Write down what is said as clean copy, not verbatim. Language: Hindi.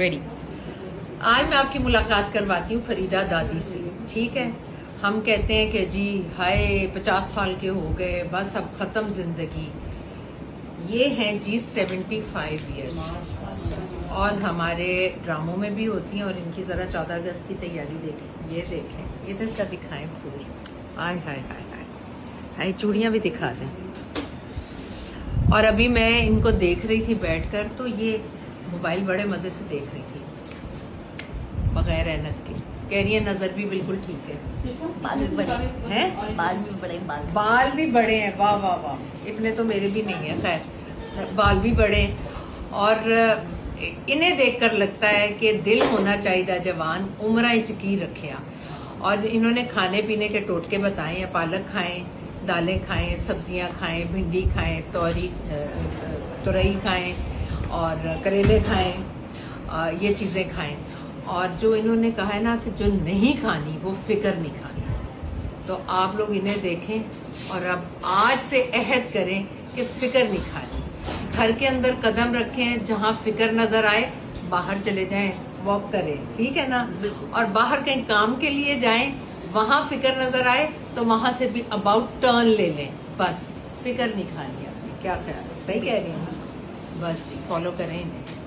रेडी। आज मैं आपकी मुलाकात करवाती हूँ फरीदा दादी से, ठीक है। हम कहते हैं कि जी हाय 50 साल के हो गए, बस अब खत्म जिंदगी। ये हैं जी 75 ईयर्स और हमारे ड्रामों में भी होती हैं। और इनकी जरा 14 अगस्त की तैयारी देखें, ये देखें, इधर का दिखाएं फूल। आय हाय हाय हाय हाय, चूड़ियां भी दिखा दें। और अभी मैं इनको देख रही थी बैठकर, तो ये मोबाइल बड़े मजे से देख रही थी बगैर ऐनक के। कह रही है नजर भी बिल्कुल ठीक है, बाल भी बड़े हैं, बाल भी बड़े हैं। वाह वाह वाह, इतने तो मेरे भी नहीं है, खैर बाल भी बड़े। और इन्हें देखकर लगता है कि दिल होना चाहिए जवान, उम्र चकी रखे। और इन्होंने खाने पीने के टोटके बताए हैं, पालक खाएं, दालें खाएं, सब्जियां खाएं, भिंडी खाएं, तुरई खाएं और करेले खाएं, ये चीज़ें खाएं। और जो इन्होंने कहा है ना कि जो नहीं खानी वो फिक्र नहीं खानी, तो आप लोग इन्हें देखें और अब आज से अहद करें कि फिक्र नहीं खानी। घर के अंदर कदम रखें, जहां फिक्र नजर आए बाहर चले जाएं, वॉक करें, ठीक है ना। और बाहर कहीं काम के लिए जाएं, वहां फिक्र नजर आए तो वहां से भी अबाउट टर्न ले लें, बस फिक्र नहीं खानी। आपने क्या ख्याल, सही कह रही हैं? बस जी, फॉलो करें इन्हें।